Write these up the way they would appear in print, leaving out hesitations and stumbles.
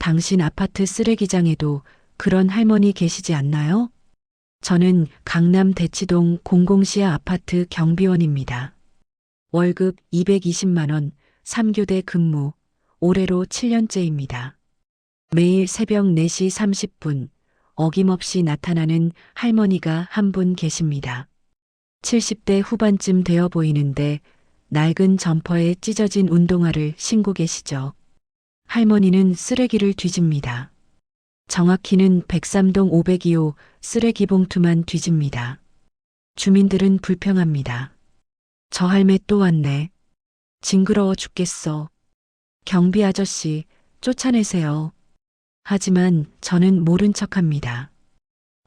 당신 아파트 쓰레기장에도 그런 할머니 계시지 않나요? 저는 강남 대치동 공공시야 아파트 경비원입니다. 월급 220만 원, 3교대 근무, 올해로 7년째입니다. 매일 새벽 4시 30분 어김없이 나타나는 할머니가 한 분 계십니다. 70대 후반쯤 되어 보이는데 낡은 점퍼에 찢어진 운동화를 신고 계시죠. 할머니는 쓰레기를 뒤집니다. 정확히는 103동 502호 쓰레기 봉투만 뒤집니다. 주민들은 불평합니다. 저 할매 또 왔네. 징그러워 죽겠어. 경비 아저씨, 쫓아내세요. 하지만 저는 모른 척합니다.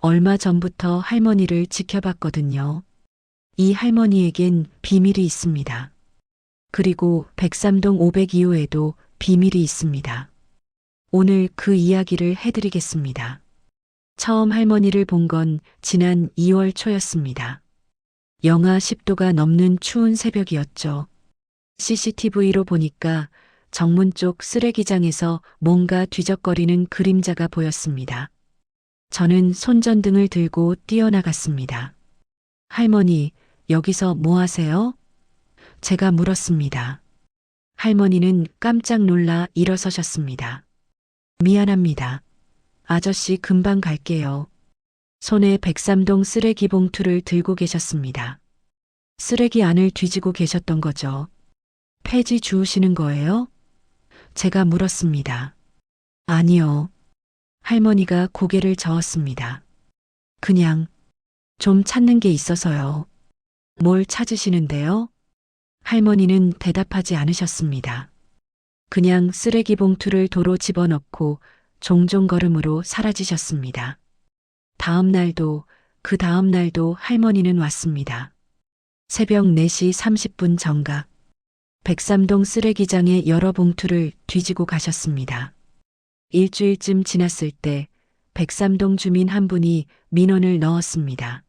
얼마 전부터 할머니를 지켜봤거든요. 이 할머니에겐 비밀이 있습니다. 그리고 103동 502호에도 비밀이 있습니다. 오늘 그 이야기를 해드리겠습니다. 처음 할머니를 본 건 지난 2월 초였습니다. 영하 10도가 넘는 추운 새벽이었죠. CCTV로 보니까 정문 쪽 쓰레기장에서 뭔가 뒤적거리는 그림자가 보였습니다. 저는 손전등을 들고 뛰어나갔습니다. 할머니, 여기서 뭐 하세요? 제가 물었습니다. 할머니는 깜짝 놀라 일어서셨습니다. 미안합니다. 아저씨 금방 갈게요. 손에 103동 쓰레기 봉투를 들고 계셨습니다. 쓰레기 안을 뒤지고 계셨던 거죠. 폐지 주우시는 거예요? 제가 물었습니다. 아니요. 할머니가 고개를 저었습니다. 그냥 좀 찾는 게 있어서요. 뭘 찾으시는데요? 할머니는 대답하지 않으셨습니다. 그냥 쓰레기 봉투를 도로 집어넣고 종종 걸음으로 사라지셨습니다. 다음 날도 그 다음 날도 할머니는 왔습니다. 새벽 4시 30분 정각 103동 쓰레기장의 여러 봉투를 뒤지고 가셨습니다. 일주일쯤 지났을 때 103동 주민 한 분이 민원을 넣었습니다.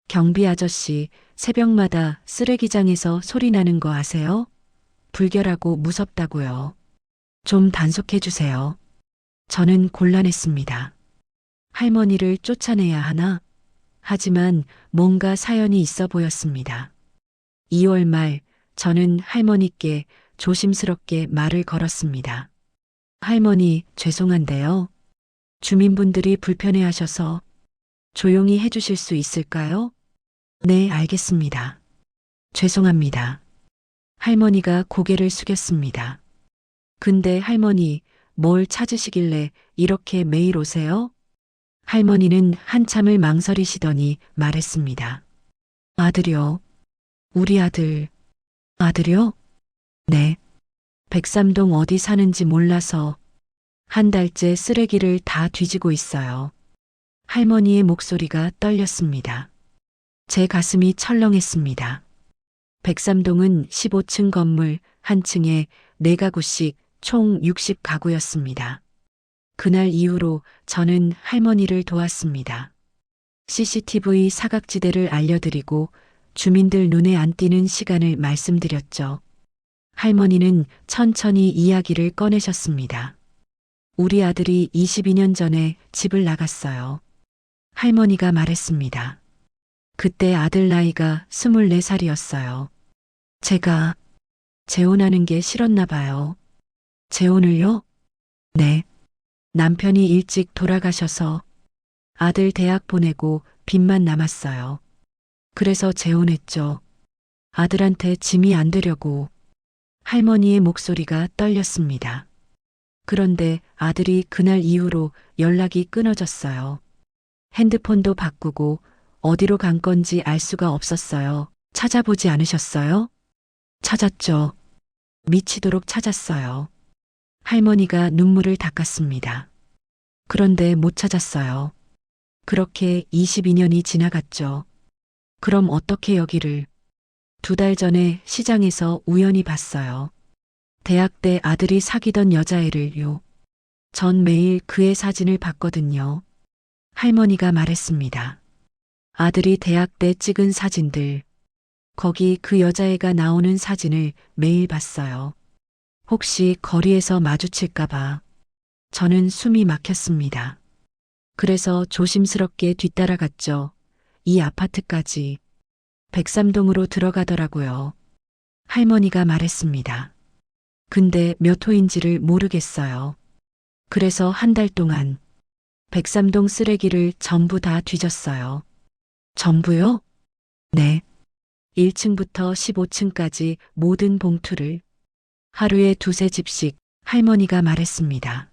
경비 아저씨, 새벽마다 쓰레기장에서 소리 나는 거 아세요? 불결하고 무섭다고요. 좀 단속해 주세요. 저는 곤란했습니다. 할머니를 쫓아내야 하나? 하지만 뭔가 사연이 있어 보였습니다. 2월 말 저는 할머니께 조심스럽게 말을 걸었습니다. 할머니, 죄송한데요. 주민분들이 불편해하셔서 조용히 해주실 수 있을까요? 네, 알겠습니다. 죄송합니다. 할머니가 고개를 숙였습니다. 근데 할머니, 뭘 찾으시길래 이렇게 매일 오세요? 할머니는 한참을 망설이시더니 말했습니다. 아들이요. 우리 아들. 아들이요? 네. 103동 어디 사는지 몰라서 한 달째 쓰레기를 다 뒤지고 있어요. 할머니의 목소리가 떨렸습니다. 제 가슴이 철렁했습니다. 103동은 15층 건물 한 층에 4가구씩 총 60가구였습니다. 그날 이후로 저는 할머니를 도왔습니다. CCTV 사각지대를 알려드리고 주민들 눈에 안 띄는 시간을 말씀드렸죠. 할머니는 천천히 이야기를 꺼내셨습니다. 우리 아들이 22년 전에 집을 나갔어요. 할머니가 말했습니다. 그때 아들 나이가 24살이었어요. 제가 재혼하는 게 싫었나 봐요. 재혼을요? 네. 남편이 일찍 돌아가셔서 아들 대학 보내고 빚만 남았어요. 그래서 재혼했죠. 아들한테 짐이 안 되려고. 할머니의 목소리가 떨렸습니다. 그런데 아들이 그날 이후로 연락이 끊어졌어요. 핸드폰도 바꾸고 어디로 간 건지 알 수가 없었어요. 찾아보지 않으셨어요? 찾았죠. 미치도록 찾았어요. 할머니가 눈물을 닦았습니다. 그런데 못 찾았어요. 그렇게 22년이 지나갔죠. 그럼 어떻게 여기를? 2달 전에 시장에서 우연히 봤어요. 대학 때 아들이 사귀던 여자애를요. 전 매일 그의 사진을 봤거든요. 할머니가 말했습니다. 아들이 대학 때 찍은 사진들. 거기 그 여자애가 나오는 사진을 매일 봤어요. 혹시 거리에서 마주칠까봐. 저는 숨이 막혔습니다. 그래서 조심스럽게 뒤따라갔죠. 이 아파트까지. 103동으로 들어가더라고요. 할머니가 말했습니다. 근데 몇 호인지를 모르겠어요. 그래서 한 달 동안 103동 쓰레기를 전부 다 뒤졌어요. 전부요? 네. 1층부터 15층까지 모든 봉투를 하루에 두세 집씩 할머니가 말했습니다.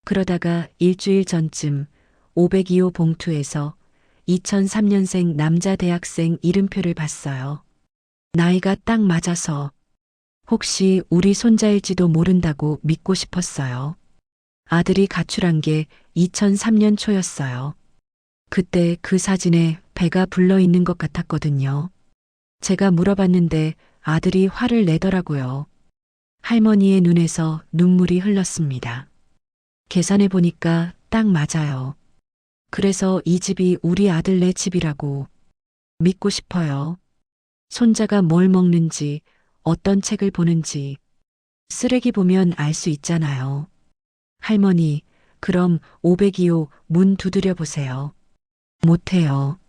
그러다가 일주일 전쯤 502호 봉투에서 2003년생 남자 대학생 이름표를 봤어요. 나이가 딱 맞아서 혹시 우리 손자일지도 모른다고 믿고 싶었어요. 아들이 가출한 게 2003년 초였어요. 그때 그 사진에 배가 불러 있는 것 같았거든요. 제가 물어봤는데 아들이 화를 내더라고요. 할머니의 눈에서 눈물이 흘렀습니다. 계산해 보니까 딱 맞아요. 그래서 이 집이 우리 아들네 집이라고 믿고 싶어요. 손자가 뭘 먹는지, 어떤 책을 보는지, 쓰레기 보면 알 수 있잖아요. 할머니, 그럼 502호 문 두드려 보세요. 못해요.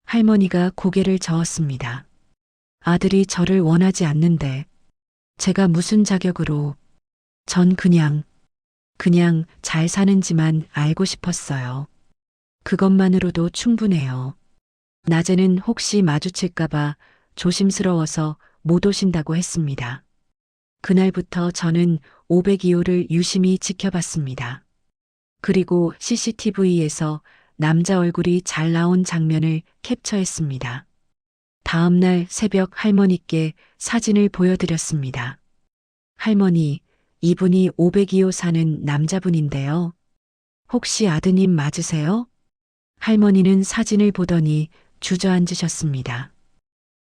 할머니가 고개를 저었습니다. 아들이 저를 원하지 않는데, 제가 무슨 자격으로, 전 그냥 잘 사는지만 알고 싶었어요. 그것만으로도 충분해요. 낮에는 혹시 마주칠까봐 조심스러워서 못 오신다고 했습니다. 그날부터 저는 502호를 유심히 지켜봤습니다. 그리고 CCTV에서 남자 얼굴이 잘 나온 장면을 캡처했습니다. 다음날 새벽 할머니께 사진을 보여드렸습니다. 할머니, 이분이 502호 사는 남자분인데요. 혹시 아드님 맞으세요? 할머니는 사진을 보더니 주저앉으셨습니다.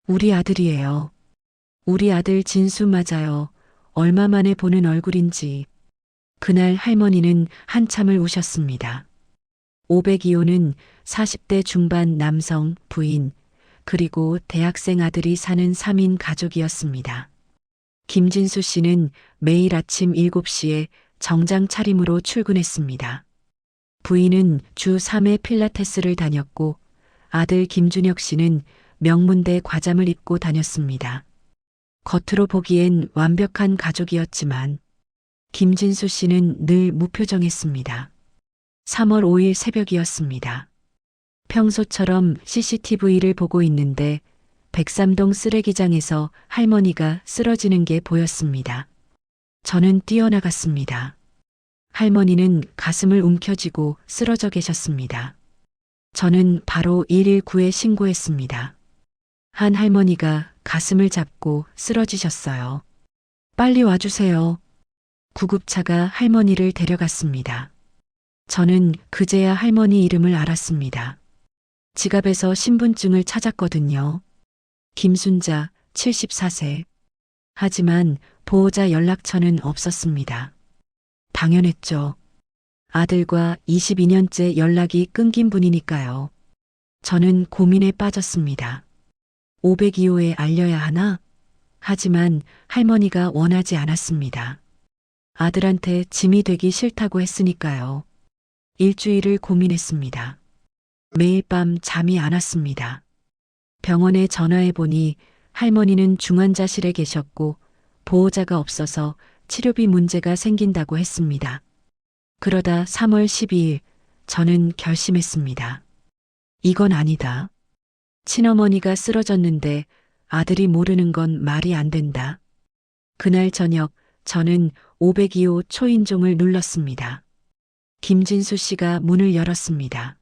우리 아들이에요. 우리 아들 진수 맞아요. 얼마 만에 보는 얼굴인지. 그날 할머니는 한참을 우셨습니다. 502호는 40대 중반 남성 부인, 그리고 대학생 아들이 사는 3인 가족이었습니다. 김진수 씨는 매일 아침 7시에 정장 차림으로 출근했습니다. 부인은 주 3회 필라테스를 다녔고 아들 김준혁 씨는 명문대 과잠을 입고 다녔습니다. 겉으로 보기엔 완벽한 가족이었지만 김진수 씨는 늘 무표정했습니다. 3월 5일 새벽이었습니다. 평소처럼 CCTV를 보고 있는데 103동 쓰레기장에서 할머니가 쓰러지는 게 보였습니다. 저는 뛰어나갔습니다. 할머니는 가슴을 움켜쥐고 쓰러져 계셨습니다. 저는 바로 119에 신고했습니다. 한 할머니가 가슴을 잡고 쓰러지셨어요. 빨리 와주세요. 구급차가 할머니를 데려갔습니다. 저는 그제야 할머니 이름을 알았습니다. 지갑에서 신분증을 찾았거든요. 김순자, 74세. 하지만 보호자 연락처는 없었습니다. 당연했죠. 아들과 22년째 연락이 끊긴 분이니까요. 저는 고민에 빠졌습니다. 502호에 알려야 하나? 하지만 할머니가 원하지 않았습니다. 아들한테 짐이 되기 싫다고 했으니까요. 일주일을 고민했습니다. 매일 밤 잠이 안 왔습니다. 병원에 전화해 보니 할머니는 중환자실에 계셨고 보호자가 없어서 치료비 문제가 생긴다고 했습니다. 그러다 3월 12일 저는 결심했습니다. 이건 아니다. 친어머니가 쓰러졌는데 아들이 모르는 건 말이 안 된다. 그날 저녁 저는 502호 초인종을 눌렀습니다. 김진수 씨가 문을 열었습니다.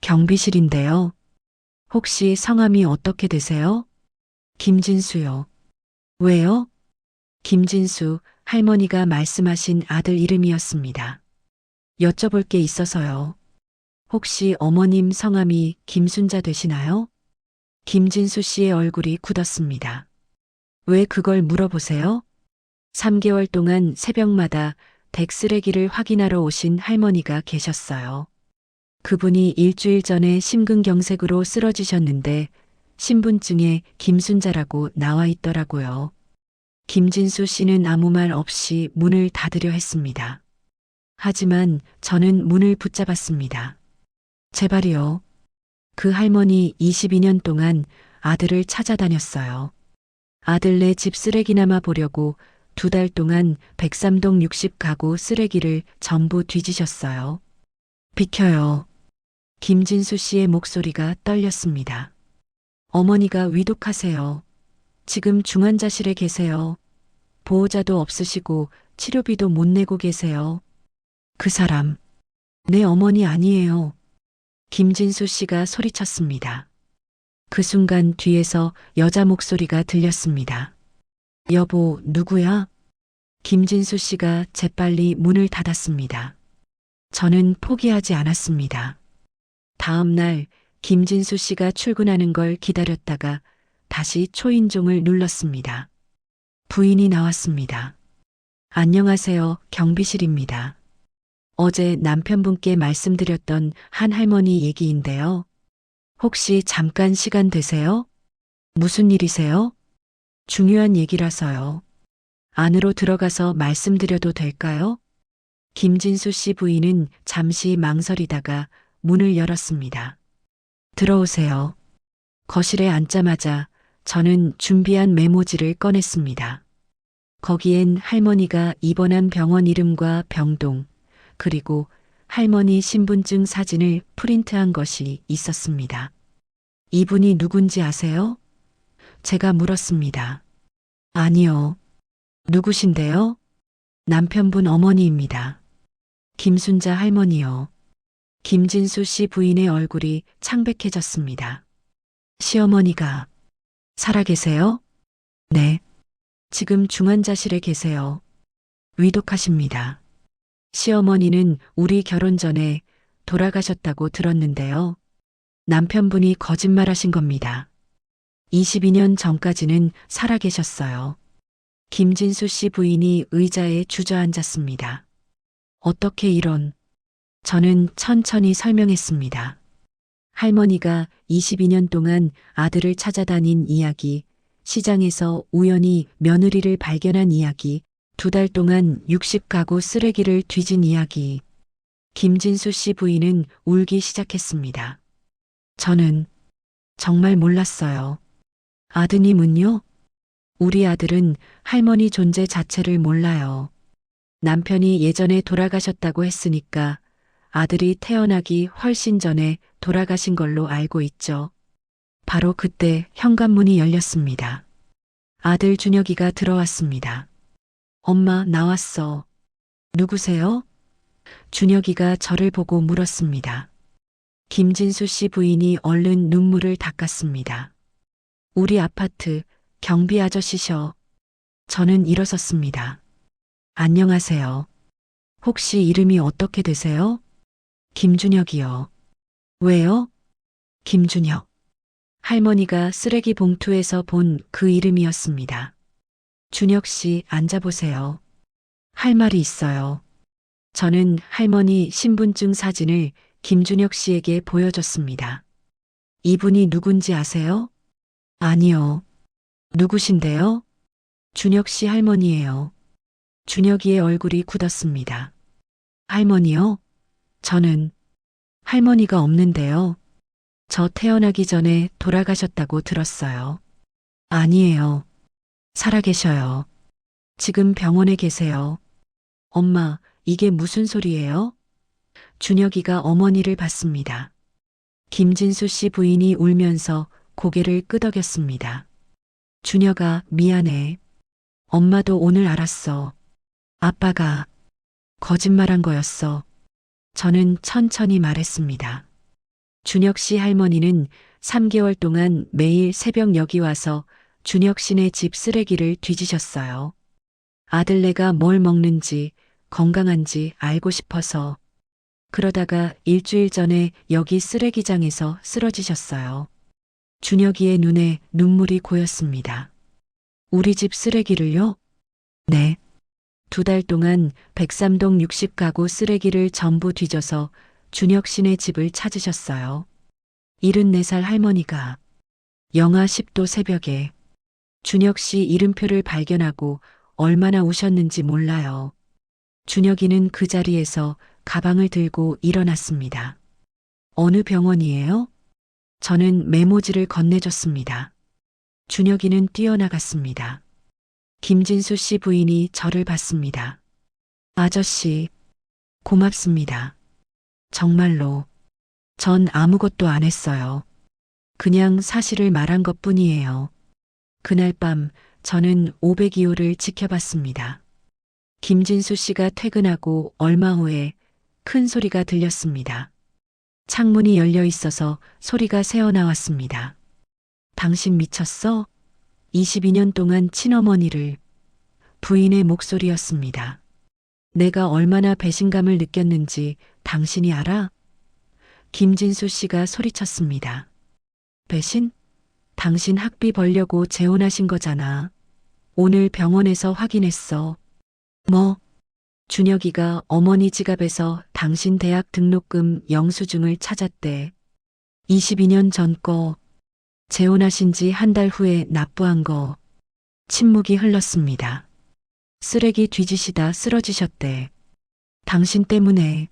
경비실인데요. 혹시 성함이 어떻게 되세요? 김진수요. 왜요? 김진수, 할머니가 말씀하신 아들 이름이었습니다. 여쭤볼 게 있어서요. 혹시 어머님 성함이 김순자 되시나요? 김진수 씨의 얼굴이 굳었습니다. 왜 그걸 물어보세요? 3개월 동안 새벽마다 댁 쓰레기를 확인하러 오신 할머니가 계셨어요. 그분이 일주일 전에 심근경색으로 쓰러지셨는데 신분증에 김순자라고 나와 있더라고요. 김진수 씨는 아무 말 없이 문을 닫으려 했습니다. 하지만 저는 문을 붙잡았습니다. 제발이요. 그 할머니 22년 동안 아들을 찾아다녔어요. 아들네 집 쓰레기나마 보려고 2달 동안 백삼동 60가구 쓰레기를 전부 뒤지셨어요. 비켜요. 김진수 씨의 목소리가 떨렸습니다. 어머니가 위독하세요. 지금 중환자실에 계세요. 보호자도 없으시고 치료비도 못 내고 계세요. 그 사람, 내 어머니 아니에요. 김진수 씨가 소리쳤습니다. 그 순간 뒤에서 여자 목소리가 들렸습니다. 여보, 누구야? 김진수 씨가 재빨리 문을 닫았습니다. 저는 포기하지 않았습니다. 다음 날 김진수 씨가 출근하는 걸 기다렸다가 다시 초인종을 눌렀습니다. 부인이 나왔습니다. 안녕하세요, 경비실입니다. 어제 남편분께 말씀드렸던 한 할머니 얘기인데요. 혹시 잠깐 시간 되세요? 무슨 일이세요? 중요한 얘기라서요. 안으로 들어가서 말씀드려도 될까요? 김진수 씨 부인은 잠시 망설이다가 문을 열었습니다. 들어오세요. 거실에 앉자마자 저는 준비한 메모지를 꺼냈습니다. 거기엔 할머니가 입원한 병원 이름과 병동, 그리고 할머니 신분증 사진을 프린트한 것이 있었습니다. 이분이 누군지 아세요? 제가 물었습니다. 아니요. 누구신데요? 남편분 어머니입니다. 김순자 할머니요. 김진수 씨 부인의 얼굴이 창백해졌습니다. 시어머니가 살아계세요? 네. 지금 중환자실에 계세요. 위독하십니다. 시어머니는 우리 결혼 전에 돌아가셨다고 들었는데요. 남편분이 거짓말하신 겁니다. 22년 전까지는 살아계셨어요. 김진수 씨 부인이 의자에 주저앉았습니다. 어떻게 이런? 저는 천천히 설명했습니다. 할머니가 22년 동안 아들을 찾아다닌 이야기, 시장에서 우연히 며느리를 발견한 이야기, 2달 동안 60가구 쓰레기를 뒤진 이야기. 김진수 씨 부인은 울기 시작했습니다. 저는 정말 몰랐어요. 아드님은요? 우리 아들은 할머니 존재 자체를 몰라요. 남편이 예전에 돌아가셨다고 했으니까 아들이 태어나기 훨씬 전에 돌아가신 걸로 알고 있죠. 바로 그때 현관문이 열렸습니다. 아들 준혁이가 들어왔습니다. 엄마, 나왔어. 누구세요? 준혁이가 저를 보고 물었습니다. 김진수 씨 부인이 얼른 눈물을 닦았습니다. 우리 아파트 경비 아저씨셔. 저는 일어섰습니다. 안녕하세요. 혹시 이름이 어떻게 되세요? 김준혁이요. 왜요? 김준혁. 할머니가 쓰레기 봉투에서 본 그 이름이었습니다. 준혁 씨, 앉아보세요. 할 말이 있어요. 저는 할머니 신분증 사진을 김준혁 씨에게 보여줬습니다. 이분이 누군지 아세요? 아니요. 누구신데요? 준혁 씨 할머니예요. 준혁이의 얼굴이 굳었습니다. 할머니요? 저는 할머니가 없는데요. 저 태어나기 전에 돌아가셨다고 들었어요. 아니에요. 살아계셔요. 지금 병원에 계세요. 엄마, 이게 무슨 소리예요? 준혁이가 어머니를 봤습니다. 김진수 씨 부인이 울면서 고개를 끄덕였습니다. 준혁아, 미안해. 엄마도 오늘 알았어. 아빠가 거짓말한 거였어. 저는 천천히 말했습니다. 준혁 씨 할머니는 3개월 동안 매일 새벽 여기 와서 준혁 씨네 집 쓰레기를 뒤지셨어요. 아들네가 뭘 먹는지 건강한지 알고 싶어서. 그러다가 일주일 전에 여기 쓰레기장에서 쓰러지셨어요. 준혁이의 눈에 눈물이 고였습니다. 우리 집 쓰레기를요? 네. 2달 동안 백삼동 60가구 쓰레기를 전부 뒤져서 준혁 씨네 집을 찾으셨어요. 74살 할머니가 영하 10도 새벽에 준혁 씨 이름표를 발견하고 얼마나 우셨는지 몰라요. 준혁이는 그 자리에서 가방을 들고 일어났습니다. 어느 병원이에요? 저는 메모지를 건네줬습니다. 준혁이는 뛰어나갔습니다. 김진수 씨 부인이 저를 봤습니다. 아저씨, 고맙습니다. 정말로. 전 아무것도 안 했어요. 그냥 사실을 말한 것 뿐이에요. 그날 밤 저는 502호를 지켜봤습니다. 김진수 씨가 퇴근하고 얼마 후에 큰 소리가 들렸습니다. 창문이 열려 있어서 소리가 새어나왔습니다. 당신 미쳤어? 22년 동안 친어머니를. 부인의 목소리였습니다. 내가 얼마나 배신감을 느꼈는지 당신이 알아? 김진수 씨가 소리쳤습니다. 배신? 당신 학비 벌려고 재혼하신 거잖아. 오늘 병원에서 확인했어. 뭐? 준혁이가 어머니 지갑에서 당신 대학 등록금 영수증을 찾았대. 22년 전 거. 재혼하신 지 한 달 후에 납부한 거. 침묵이 흘렀습니다. 쓰레기 뒤지시다 쓰러지셨대. 당신 때문에.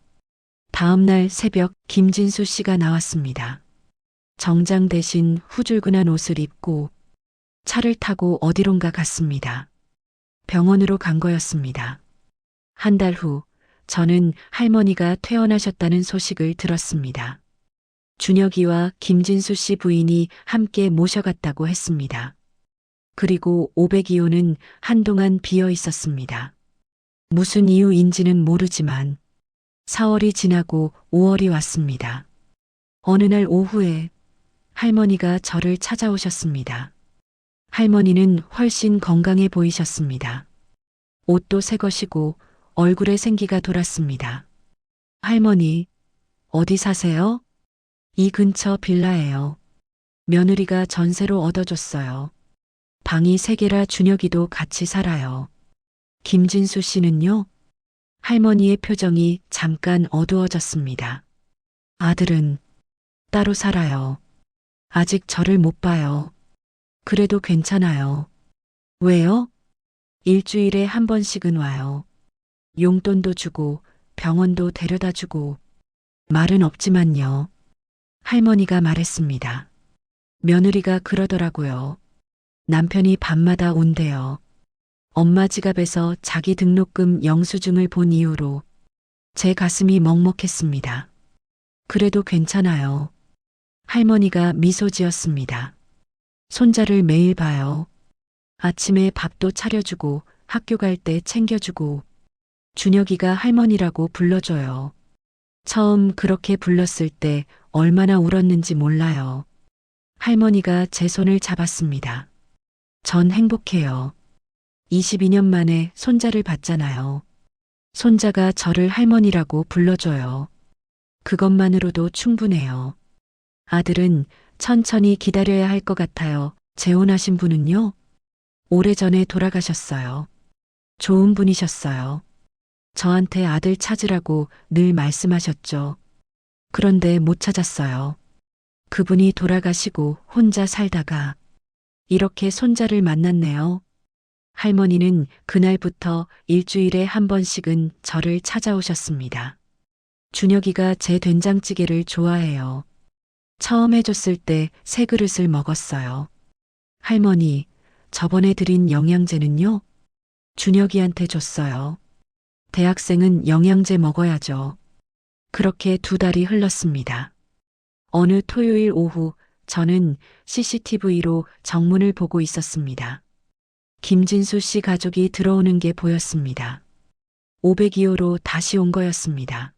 다음 날 새벽 김진수 씨가 나왔습니다. 정장 대신 후줄근한 옷을 입고 차를 타고 어디론가 갔습니다. 병원으로 간 거였습니다. 한 달 후 저는 할머니가 퇴원하셨다는 소식을 들었습니다. 준혁이와 김진수 씨 부인이 함께 모셔갔다고 했습니다. 그리고 502호는 한동안 비어 있었습니다. 무슨 이유인지는 모르지만 4월이 지나고 5월이 왔습니다. 어느 날 오후에 할머니가 저를 찾아오셨습니다. 할머니는 훨씬 건강해 보이셨습니다. 옷도 새 것이고 얼굴에 생기가 돌았습니다. 할머니, 어디 사세요? 이 근처 빌라예요. 며느리가 전세로 얻어줬어요. 방이 3개라 준혁이도 같이 살아요. 김진수 씨는요? 할머니의 표정이 잠깐 어두워졌습니다. 아들은 따로 살아요. 아직 저를 못 봐요. 그래도 괜찮아요. 왜요? 일주일에 한 번씩은 와요. 용돈도 주고 병원도 데려다 주고 말은 없지만요. 할머니가 말했습니다. 며느리가 그러더라고요. 남편이 밤마다 온대요. 엄마 지갑에서 자기 등록금 영수증을 본 이후로 제 가슴이 먹먹했습니다. 그래도 괜찮아요. 할머니가 미소 지었습니다. 손자를 매일 봐요. 아침에 밥도 차려주고 학교 갈 때 챙겨주고 준혁이가 할머니라고 불러줘요. 처음 그렇게 불렀을 때 얼마나 울었는지 몰라요. 할머니가 제 손을 잡았습니다. 전 행복해요. 22년 만에 손자를 봤잖아요. 손자가 저를 할머니라고 불러줘요. 그것만으로도 충분해요. 아들은 천천히 기다려야 할 것 같아요. 재혼하신 분은요? 오래전에 돌아가셨어요. 좋은 분이셨어요. 저한테 아들 찾으라고 늘 말씀하셨죠. 그런데 못 찾았어요. 그분이 돌아가시고 혼자 살다가 이렇게 손자를 만났네요. 할머니는 그날부터 일주일에 한 번씩은 저를 찾아오셨습니다. 준혁이가 제 된장찌개를 좋아해요. 처음 해줬을 때 3그릇을 먹었어요. 할머니, 저번에 드린 영양제는요? 준혁이한테 줬어요. 대학생은 영양제 먹어야죠. 그렇게 2달이 흘렀습니다. 어느 토요일 오후 저는 CCTV로 정문을 보고 있었습니다. 김진수 씨 가족이 들어오는 게 보였습니다. 502호로 다시 온 거였습니다.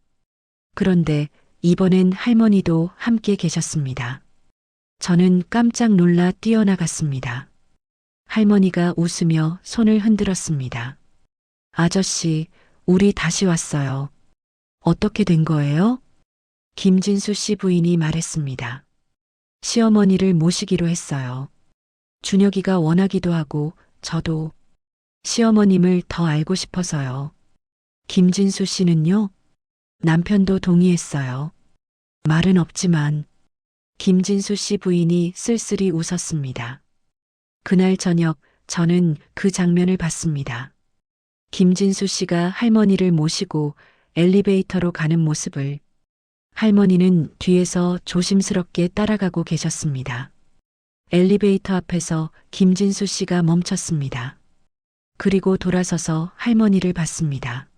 그런데 이번엔 할머니도 함께 계셨습니다. 저는 깜짝 놀라 뛰어나갔습니다. 할머니가 웃으며 손을 흔들었습니다. 아저씨, 우리 다시 왔어요. 어떻게 된 거예요? 김진수 씨 부인이 말했습니다. 시어머니를 모시기로 했어요. 준혁이가 원하기도 하고 저도 시어머님을 더 알고 싶어서요. 김진수 씨는요? 남편도 동의했어요. 말은 없지만 김진수 씨 부인이 쓸쓸히 웃었습니다. 그날 저녁 저는 그 장면을 봤습니다. 김진수 씨가 할머니를 모시고 엘리베이터로 가는 모습을 할머니는 뒤에서 조심스럽게 따라가고 계셨습니다. 엘리베이터 앞에서 김진수 씨가 멈췄습니다. 그리고 돌아서서 할머니를 봤습니다.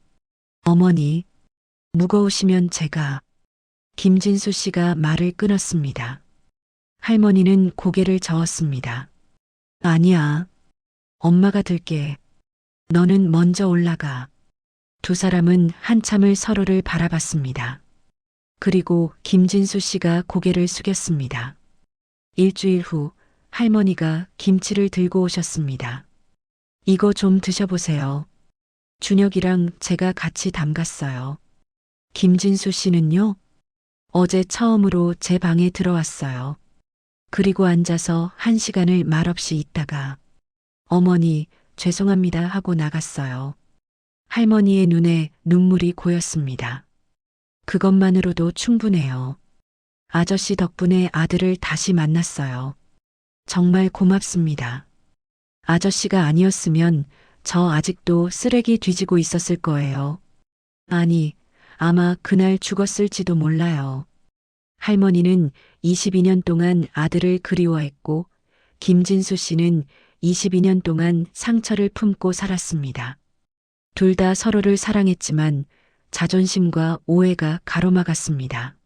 어머니, 무거우시면 제가. 김진수 씨가 말을 끊었습니다. 할머니는 고개를 저었습니다. 아니야. 엄마가 들게. 너는 먼저 올라가. 두 사람은 한참을 서로를 바라봤습니다. 그리고 김진수 씨가 고개를 숙였습니다. 일주일 후 할머니가 김치를 들고 오셨습니다. 이거 좀 드셔보세요. 준혁이랑 제가 같이 담갔어요. 김진수 씨는요? 어제 처음으로 제 방에 들어왔어요. 그리고 앉아서 1시간을 말없이 있다가 어머니, 죄송합니다 하고 나갔어요. 할머니의 눈에 눈물이 고였습니다. 그것만으로도 충분해요. 아저씨 덕분에 아들을 다시 만났어요. 정말 고맙습니다. 아저씨가 아니었으면 저 아직도 쓰레기 뒤지고 있었을 거예요. 아니, 아마 그날 죽었을지도 몰라요. 할머니는 22년 동안 아들을 그리워했고 김진수 씨는 22년 동안 상처를 품고 살았습니다. 둘 다 서로를 사랑했지만 자존심과 오해가 가로막았습니다.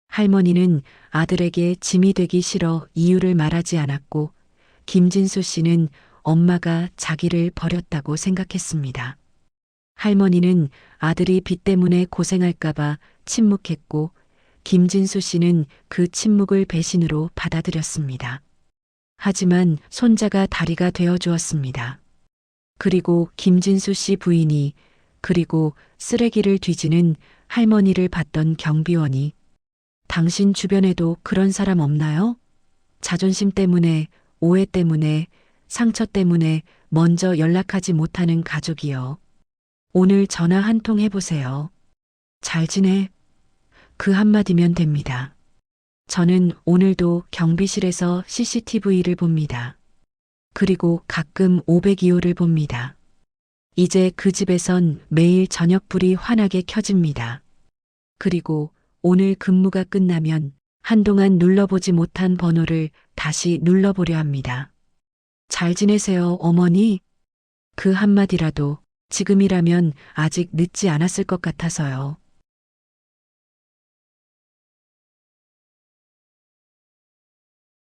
할머니는 아들에게 짐이 되기 싫어 이유를 말하지 않았고 김진수 씨는 엄마가 자기를 버렸다고 생각했습니다. 할머니는 아들이 빚 때문에 고생할까봐 침묵했고 김진수 씨는 그 침묵을 배신으로 받아들였습니다. 하지만 손자가 다리가 되어 주었습니다. 그리고 김진수 씨 부인이 그리고 쓰레기를 뒤지는 할머니를 봤던 경비원이 당신 주변에도 그런 사람 없나요? 자존심 때문에, 오해 때문에, 상처 때문에 먼저 연락하지 못하는 가족이요. 오늘 전화 한 통 해보세요. 잘 지내? 그 한마디면 됩니다. 저는 오늘도 경비실에서 CCTV를 봅니다. 그리고 가끔 502호를 봅니다. 이제 그 집에선 매일 저녁 불이 환하게 켜집니다. 그리고 오늘 근무가 끝나면 한동안 눌러보지 못한 번호를 다시 눌러보려 합니다. 잘 지내세요, 어머니? 그 한마디라도 지금이라면 아직 늦지 않았을 것 같아서요.